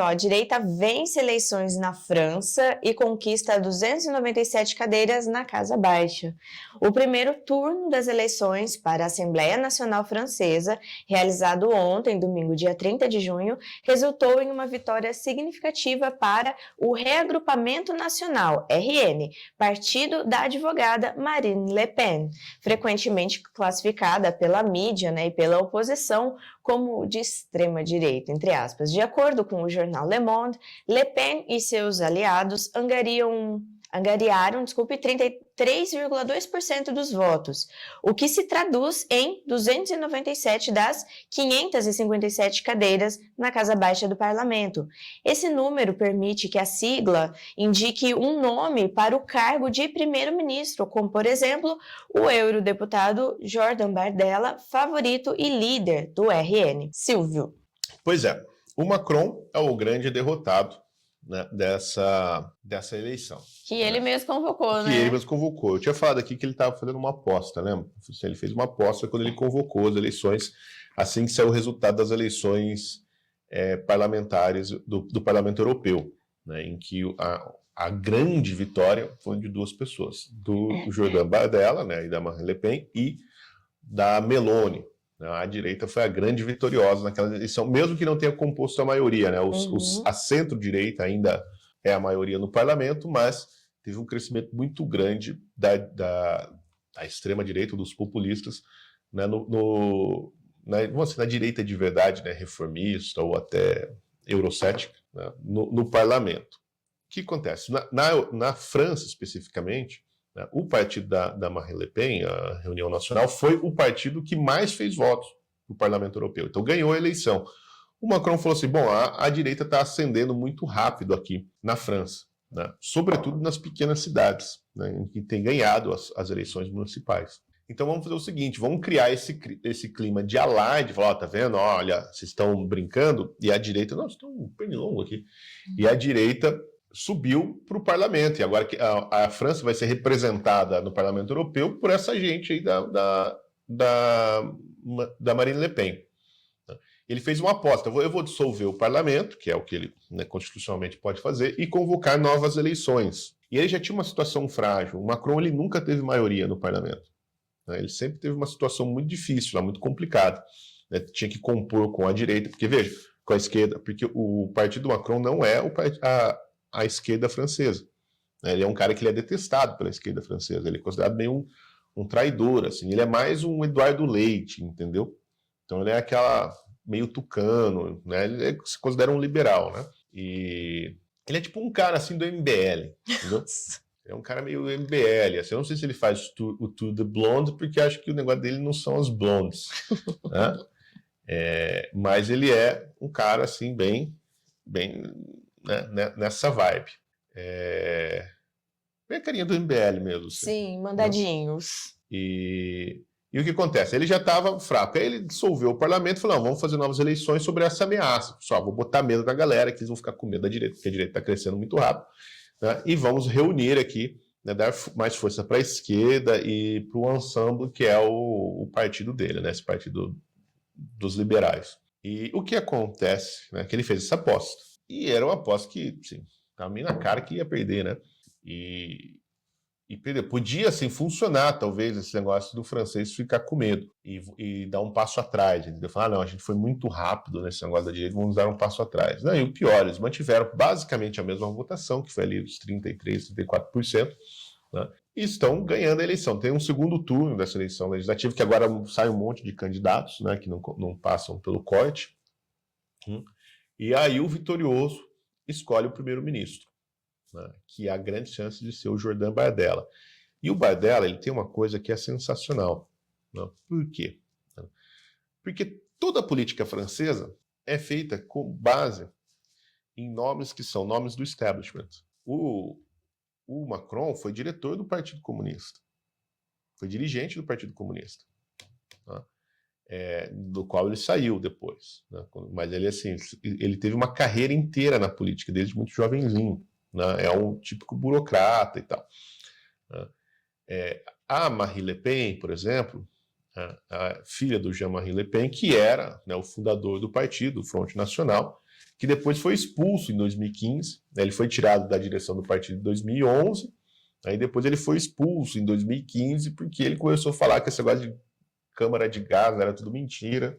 A direita vence eleições na França e conquista 297 cadeiras na Casa Baixa. O primeiro turno das eleições para a Assembleia Nacional Francesa, realizado ontem, domingo, dia 30 de junho, resultou em uma vitória significativa para o Reagrupamento Nacional, RN, partido da advogada Marine Le Pen, frequentemente classificada pela mídia, e pela oposição como de extrema-direita, entre aspas. De acordo com o jornal Le Monde, Le Pen e seus aliados angariaram 33,2% dos votos, o que se traduz em 297 das 557 cadeiras na Casa Baixa do Parlamento. Esse número permite que a sigla indique um nome para o cargo de primeiro-ministro, como, por exemplo, o eurodeputado Jordan Bardella, favorito e líder do RN. Silvio. Pois é, o Macron é o grande derrotado, né, dessa eleição. Que ele mesmo convocou, né? Que ele mesmo convocou. Eu tinha falado aqui que ele estava fazendo uma aposta, né? Ele fez uma aposta quando ele convocou as eleições, assim que saiu o resultado das eleições parlamentares do Parlamento Europeu, né, em que a grande vitória foi de duas pessoas, do Jordan Bardella, né, e da Marine Le Pen, e da Meloni. A direita foi a grande vitoriosa naquela eleição, mesmo que não tenha composto a maioria, né? A centro-direita ainda é a maioria no parlamento, mas teve um crescimento muito grande da extrema-direita, dos populistas, né? Na direita de verdade, né? Reformista ou até eurocética, né? no parlamento. O que acontece? Na França, especificamente, o partido da Marine Le Pen, a Reunião Nacional, foi o partido que mais fez votos no Parlamento Europeu. Então ganhou a eleição. O Macron falou assim, bom, a direita está ascendendo muito rápido aqui na França, né? Sobretudo nas pequenas cidades, né, em que tem ganhado as eleições municipais. Então vamos fazer o seguinte, vamos criar esse clima de alarde, falar, tá vendo, olha, vocês estão brincando, e a direita, não, vocês estão um pernilongo aqui, e a direita subiu para o parlamento, e agora a França vai ser representada no Parlamento Europeu por essa gente aí da Marine Le Pen. Ele fez uma aposta, eu vou dissolver o parlamento, que é o que ele, né, constitucionalmente pode fazer, e convocar novas eleições. E ele já tinha uma situação frágil, o Macron ele nunca teve maioria no parlamento, né? Ele sempre teve uma situação muito difícil, muito complicada, né? Tinha que compor com a direita, porque veja, com a esquerda, porque o partido Macron não é a esquerda francesa. Ele é um cara que ele é detestado pela esquerda francesa, ele é considerado meio um traidor, assim. Ele é mais um Eduardo Leite, entendeu? Então ele é aquela meio tucano, né? Ele se considera um liberal, né? E ele é tipo um cara assim do MBL, entendeu? É um cara meio MBL, assim. Eu não sei se ele faz o Tour de Blonde, porque acho que o negócio dele não são as blondes, né? Mas ele é um cara assim bem né, nessa vibe. Bem a carinha do MBL mesmo. Assim, sim, mandadinhos. E o que acontece? Ele já estava fraco. Aí ele dissolveu o parlamento e falou, não, vamos fazer novas eleições sobre essa ameaça. Pessoal, vou botar medo na galera, que eles vão ficar com medo da direita, porque a direita está crescendo muito rápido. Né, e vamos reunir aqui, né, dar mais força para a esquerda e para o ensemble, que é o partido dele, né, esse partido dos liberais. E o que acontece, né, que ele fez essa aposta. E era uma aposta que, sim, estava meio na cara que ia perder, né? E perder. Podia, assim, funcionar, talvez, esse negócio do francês ficar com medo e dar um passo atrás, entendeu? Falar, não, a gente foi muito rápido nesse negócio da direita, vamos dar um passo atrás. Não, e o pior, eles mantiveram basicamente a mesma votação, que foi ali dos 33%, 34%, né? E estão ganhando a eleição. Tem um segundo turno dessa eleição legislativa, que agora sai um monte de candidatos, né, que não passam pelo corte. E aí o vitorioso escolhe o primeiro-ministro, né, que há grande chance de ser o Jordan Bardella. E o Bardella, ele tem uma coisa que é sensacional. Né? Por quê? Porque toda a política francesa é feita com base em nomes que são nomes do establishment. O Macron foi diretor do Partido Comunista, foi dirigente do Partido Comunista, né? Do qual ele saiu depois, né? Mas ele, assim, ele teve uma carreira inteira na política, desde muito jovenzinho, né? É um típico burocrata e tal, né? A Marine Le Pen, por exemplo, a filha do Jean-Marie Le Pen, que era, né, o fundador do partido, o Front Nacional, que depois foi expulso em 2015, né? Ele foi tirado da direção do partido em 2011, aí depois ele foi expulso em 2015 porque ele começou a falar que esse negócio de câmara de gás era tudo mentira,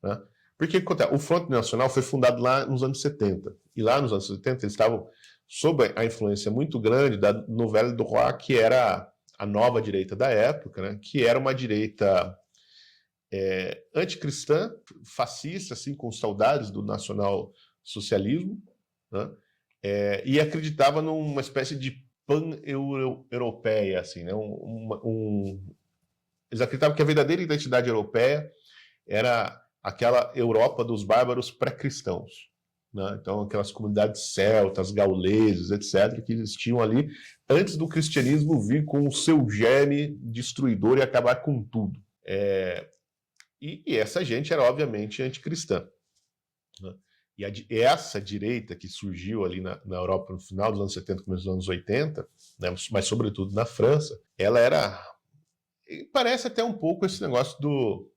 né? Porque o Front Nacional foi fundado lá nos anos 70, e lá nos anos 70 eles estavam sob a influência muito grande da Nouvelle Droite, que era a nova direita da época, né? Que era uma direita anticristã, fascista, assim, com saudades do nacional-socialismo, né? E acreditava numa espécie de pan-europeia, assim, né? Eles acreditavam que a verdadeira identidade europeia era aquela Europa dos bárbaros pré-cristãos, né? Então, aquelas comunidades celtas, gauleses, etc., que existiam ali antes do cristianismo vir com o seu germe destruidor e acabar com tudo. E essa gente era, obviamente, anticristã, né? E essa direita que surgiu ali na Europa no final dos anos 70, começo dos anos 80, né, mas sobretudo na França, ela era... Parece até um pouco esse negócio do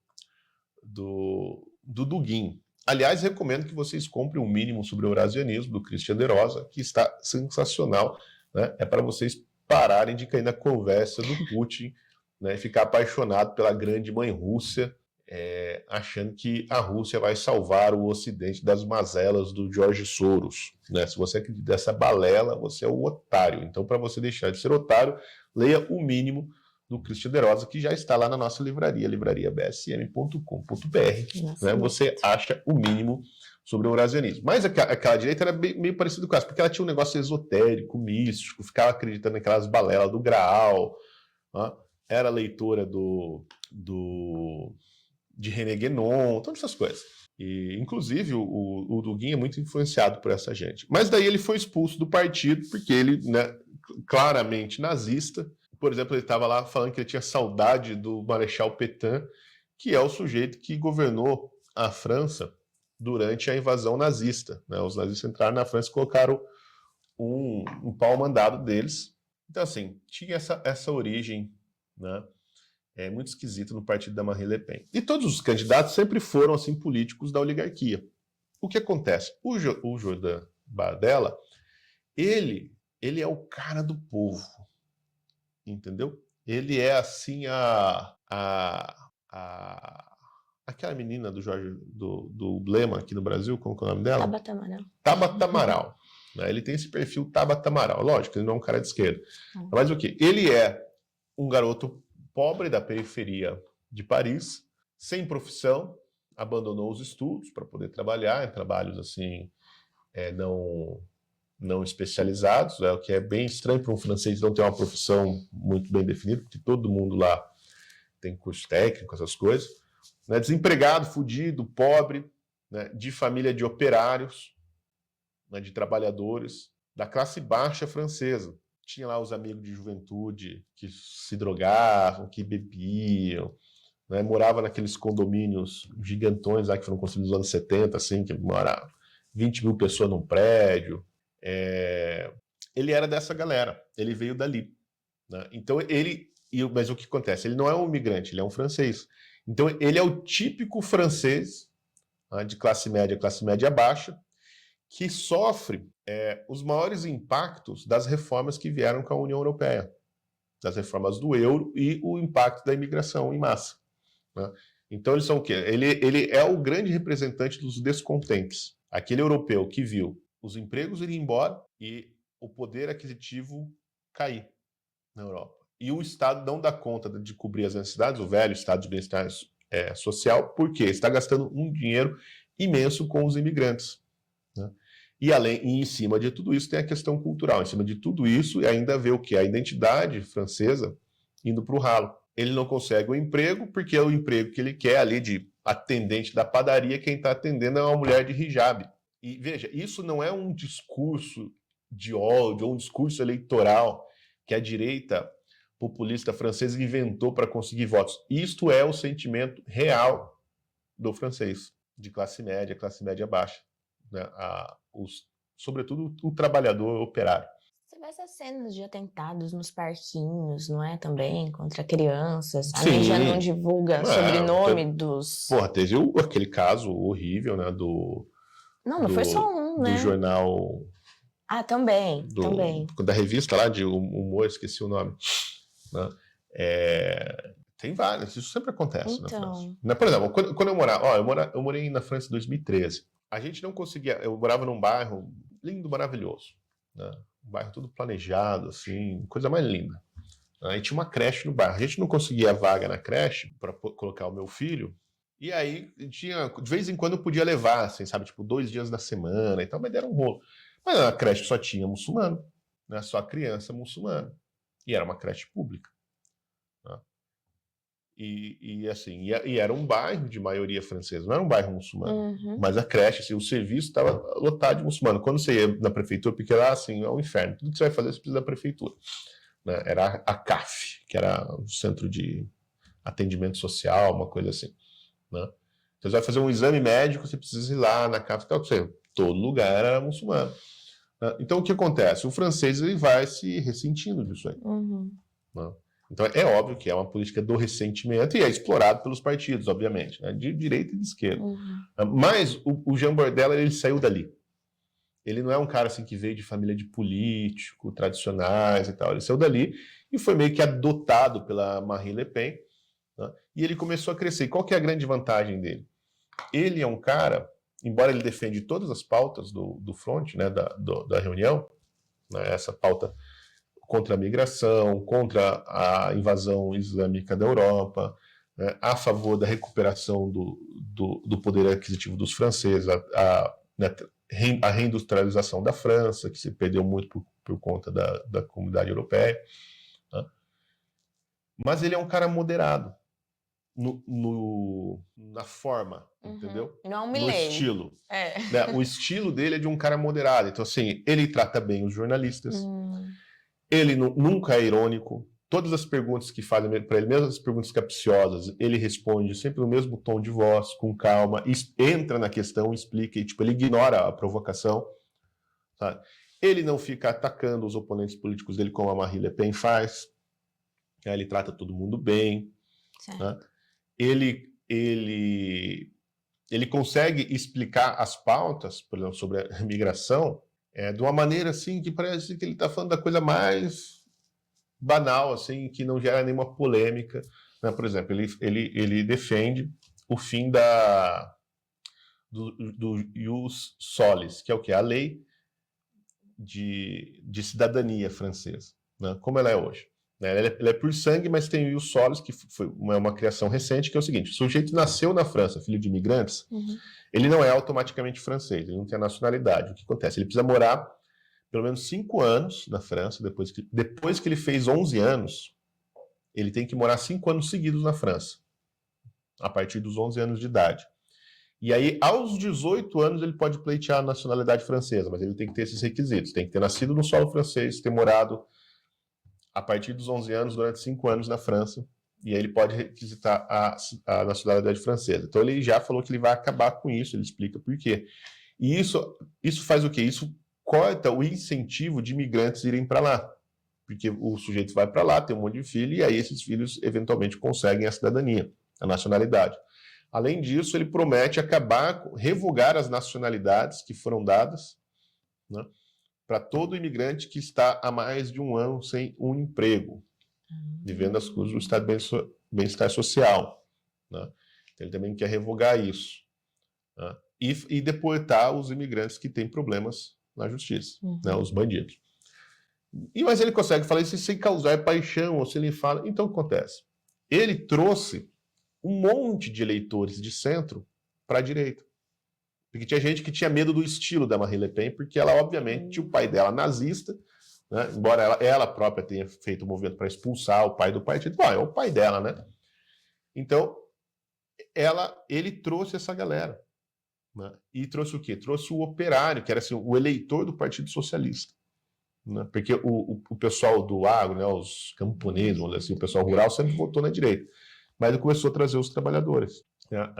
Dugin. Aliás, recomendo que vocês comprem um mínimo sobre o eurasianismo do Christian de Rosa, que está sensacional, né? É para vocês pararem de cair na conversa do Putin, né, e ficar apaixonado pela grande mãe Rússia, achando que a Rússia vai salvar o Ocidente das mazelas do George Soros, né? Se você acredita nessa balela, você é um otário. Então, para você deixar de ser otário, leia o mínimo do Christian de Rosa, que já está lá na nossa livraria, livrariabsm.com.br, né? Você acha o mínimo sobre o eurasianismo. Mas aquela direita era meio parecida com essa, porque ela tinha um negócio esotérico, místico, ficava acreditando naquelas balelas do Graal, né? Era leitora de René Guénon, todas essas coisas. E, inclusive, o Dugin é muito influenciado por essa gente. Mas daí ele foi expulso do partido, porque ele, né, claramente nazista. Por exemplo, ele estava lá falando que ele tinha saudade do Marechal Pétain, que é o sujeito que governou a França durante a invasão nazista, né? Os nazistas entraram na França e colocaram um pau-mandado deles. Então, assim, tinha essa origem, né, muito esquisita no partido da Marine Le Pen. E todos os candidatos sempre foram, assim, políticos da oligarquia. O que acontece? O Jordan Bardella, ele é o cara do povo, entendeu? Ele é, assim, aquela menina do Jorge, do Blema aqui no Brasil, como é o nome dela? Tabata Amaral. Tabata Amaral. Né? Ele tem esse perfil Tabata Amaral. Lógico, ele não é um cara de esquerda. Mas o quê? Ele é um garoto pobre da periferia de Paris, sem profissão, abandonou os estudos para poder trabalhar em trabalhos assim, não especializados, o que é bem estranho para um francês não ter uma profissão muito bem definida, porque todo mundo lá tem curso técnico, essas coisas, né? Desempregado, fudido, pobre, né? De família de operários, né? De trabalhadores, da classe baixa francesa. Tinha lá os amigos de juventude que se drogavam, que bebiam, né? Morava naqueles condomínios gigantões lá que foram construídos nos anos 70, assim, que moravam 20 mil pessoas num prédio. Ele era dessa galera, ele veio dali, né? Então mas o que acontece? Ele não é um imigrante, ele é um francês. Então ele é o típico francês, né, de classe média baixa, que sofre os maiores impactos das reformas que vieram com a União Europeia, das reformas do euro e o impacto da imigração em massa, né? Então eles são o quê? Ele é o grande representante dos descontentes, aquele europeu que viu os empregos irem embora e o poder aquisitivo cair na Europa. E o Estado não dá conta de cobrir as necessidades, o velho Estado de bem-estar social, porque está gastando um dinheiro imenso com os imigrantes, né? E em cima de tudo isso tem a questão cultural. Em cima de tudo isso ainda vê o quê? A identidade francesa indo para o ralo. Ele não consegue o emprego, porque é o emprego que ele quer ali de atendente da padaria, quem está atendendo é uma mulher de hijab. E veja, isso não é um discurso de ódio, ou um discurso eleitoral que a direita populista francesa inventou para conseguir votos. Isto é o sentimento real do francês, de classe média baixa, né? Sobretudo o trabalhador operário. Você vê essas cenas de atentados nos parquinhos, não é? Também, contra crianças. A Sim. mídia não divulga sobrenome dos... Porra, teve aquele caso horrível, né, do Não foi só um, né? Do jornal... Ah, também. Da revista lá de humor, esqueci o nome. Né? Tem vários, isso sempre acontece na França. Por exemplo, quando eu morava... eu morei na França em 2013. A gente não conseguia... Eu morava num bairro lindo, maravilhoso. Né? Um bairro tudo planejado, assim, coisa mais linda. Aí tinha uma creche no bairro. A gente não conseguia vaga na creche para colocar o meu filho. E aí, de vez em quando eu podia levar, assim, sabe? Tipo, 2 dias da semana e tal, mas era um rolo. Mas a creche só tinha muçulmano, né? Só criança muçulmana. E era uma creche pública. Né? E era um bairro de maioria francesa, não era um bairro muçulmano. Mas a creche, assim, o serviço estava lotado de muçulmano. Quando você ia na prefeitura, porque lá, assim, é um inferno. Tudo que você vai fazer, você precisa da prefeitura. Né? Era a CAF, que era o Centro de Atendimento Social, uma coisa assim. Né? Você vai fazer um exame médico, você precisa ir lá na CAF. Todo lugar era muçulmano. Então, o que acontece? O francês ele vai se ressentindo disso aí. Né? Então, é óbvio que é uma política do ressentimento e é explorado pelos partidos, obviamente, né? De direita e de esquerda. Mas o Jean Bordella, ele saiu dali. Ele não é um cara assim, que veio de família de político, tradicionais e tal. Ele saiu dali e foi meio que adotado pela Marine Le Pen. Né? E ele começou a crescer. E qual que é a grande vantagem dele? Ele é um cara... Embora ele defende todas as pautas do front, né, da reunião, né, essa pauta contra a migração, contra a invasão islâmica da Europa, né, a favor da recuperação do poder aquisitivo dos franceses, a reindustrialização da França, que se perdeu muito por conta da comunidade europeia. Né? Mas ele é um cara moderado. Na forma, entendeu? Não é um no estilo. Né? O estilo dele é de um cara moderado. Então, assim, ele trata bem os jornalistas. Ele nunca é irônico. Todas as perguntas que fazem para ele, mesmo as perguntas capciosas, ele responde sempre no mesmo tom de voz, com calma, entra na questão, explica, e tipo, ele ignora a provocação. Sabe? Ele não fica atacando os oponentes políticos dele como a Marine Le Pen faz. Ele trata todo mundo bem. Né? Ele consegue explicar as pautas, por exemplo, sobre a migração, de uma maneira assim que parece que ele está falando da coisa mais banal, assim, que não gera nenhuma polêmica. Né? Por exemplo, ele defende o fim do ius solis, que é o quê? A lei de cidadania francesa, né? Como ela é hoje. Ela é por sangue, mas tem o ius solis, que foi uma criação recente, que é o seguinte: o sujeito nasceu na França, filho de imigrantes, ele não é automaticamente francês, ele não tem a nacionalidade. O que acontece? Ele precisa morar pelo menos 5 anos na França, depois que ele fez 11 anos, ele tem que morar 5 anos seguidos na França, a partir dos 11 anos de idade. E aí, aos 18 anos, ele pode pleitear a nacionalidade francesa, mas ele tem que ter esses requisitos, tem que ter nascido no solo francês, ter morado a partir dos 11 anos, durante 5 anos na França, e aí ele pode requisitar a nacionalidade francesa. Então ele já falou que ele vai acabar com isso, ele explica por quê. E isso faz o quê? Isso corta o incentivo de imigrantes irem para lá, porque o sujeito vai para lá, tem um monte de filho, e aí esses filhos eventualmente conseguem a cidadania, a nacionalidade. Além disso, ele promete revogar as nacionalidades que foram dadas, né, para todo imigrante que está há mais de 1 ano sem um emprego, vivendo as coisas do estado de bem-estar social. Né? Então, ele também quer revogar isso. Né? E deportar os imigrantes que têm problemas na justiça, né? Os bandidos. Mas ele consegue falar isso sem causar paixão, ou se ele fala... Então, o que acontece? Ele trouxe um monte de eleitores de centro para a direita. Porque tinha gente que tinha medo do estilo da Marine Le Pen, porque ela, obviamente, tinha o pai dela nazista, né? Embora ela própria tenha feito um movimento para expulsar o pai do partido. Bom, é o pai dela, né? Então, ele trouxe essa galera. Né? E trouxe o quê? Trouxe o operário, que era assim, o eleitor do Partido Socialista. Né? Porque o pessoal do agro, né, os camponeses, vamos dizer assim, o pessoal rural, sempre votou na direita. Mas ele começou a trazer os trabalhadores. Né?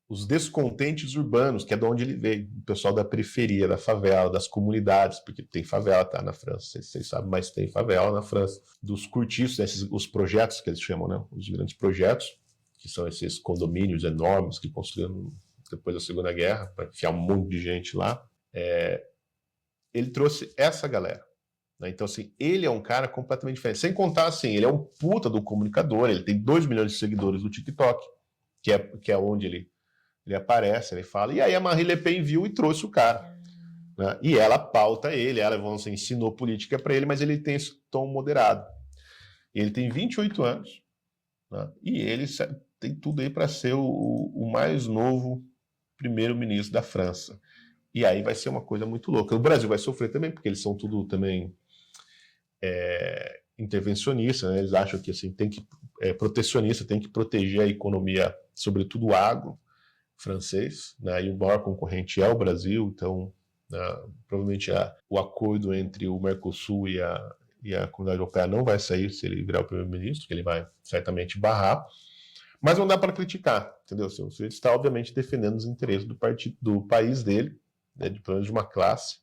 Os descontentes urbanos, que é de onde ele veio, o pessoal da periferia, da favela, das comunidades, porque tem favela, tá, na França, vocês sabem, mas tem favela na França, dos cortiços, os projetos que eles chamam, né, os grandes projetos, que são esses condomínios enormes que construíram depois da Segunda Guerra, para enfiar um monte de gente lá, ele trouxe essa galera. Né? Então, assim, ele é um cara completamente diferente. Sem contar, assim, ele é um puta do comunicador, ele tem 2 milhões de seguidores no TikTok, que é onde ele aparece, ele fala. E aí a Marine Le Pen viu e trouxe o cara. Né? E ela pauta ele, ela assim, ensinou política para ele, mas ele tem esse tom moderado. Ele tem 28 anos, né? E ele tem tudo aí para ser o mais novo primeiro-ministro da França. E aí vai ser uma coisa muito louca. O Brasil vai sofrer também, porque eles são tudo também intervencionistas, né? Eles acham que assim, protecionista, tem que proteger a economia, sobretudo o agro francês, né? E o maior concorrente é o Brasil, então provavelmente o acordo entre o Mercosul e a Comunidade Europeia não vai sair se ele virar o primeiro-ministro, que ele vai certamente barrar, mas não dá para criticar, entendeu? Ele está obviamente defendendo os interesses do país dele, né, pelo menos de uma classe.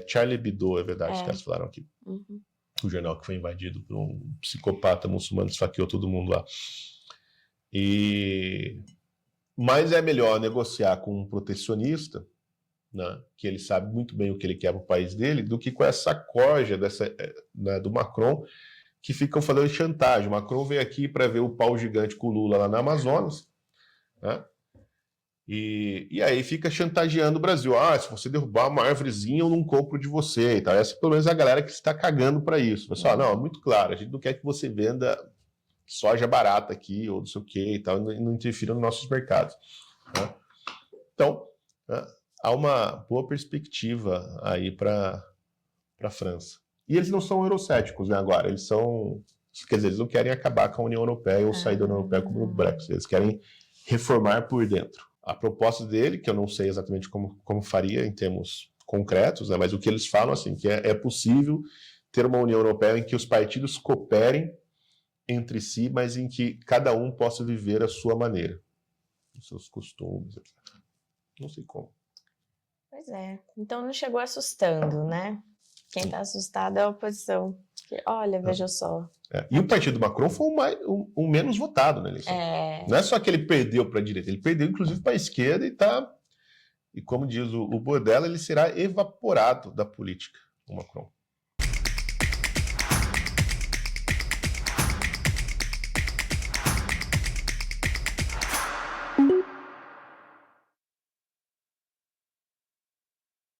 Charlie Hebdo, é verdade, os caras falaram aqui. Uhum. O jornal que foi invadido por um psicopata muçulmano, esfaqueou todo mundo lá. Mas é melhor negociar com um protecionista, né, que ele sabe muito bem o que ele quer para o país dele, do que com essa corja do Macron, que ficam falando de chantagem. O Macron veio aqui para ver o pau gigante com o Lula lá na Amazonas, né? E aí fica chantageando o Brasil. Se você derrubar uma árvorezinha, eu não compro de você. E tal. Essa pelo menos é a galera que está cagando para isso. Pessoal, não, é muito claro, a gente não quer que você venda soja barata aqui, ou não sei o que e tal, e não interfira nos nossos mercados. Né? Então, né, há uma boa perspectiva aí para a França. E eles não são eurocéticos, né, agora. Eles são... Quer dizer, eles não querem acabar com a União Europeia ou sair da União Europeia como o Brexit. Eles querem reformar por dentro. A proposta dele, que eu não sei exatamente como faria em termos concretos, né, mas o que eles falam assim, que é possível ter uma União Europeia em que os partidos cooperem entre si, mas em que cada um possa viver à sua maneira, os seus costumes, etc. Não sei como. Pois é. Então não chegou assustando, né? Quem está assustado é a oposição. Que, olha, veja só. E o partido Macron foi o menos votado na eleição. Não é só que ele perdeu para a direita, ele perdeu inclusive para a esquerda e como diz o Bordella, ele será evaporado da política, o Macron.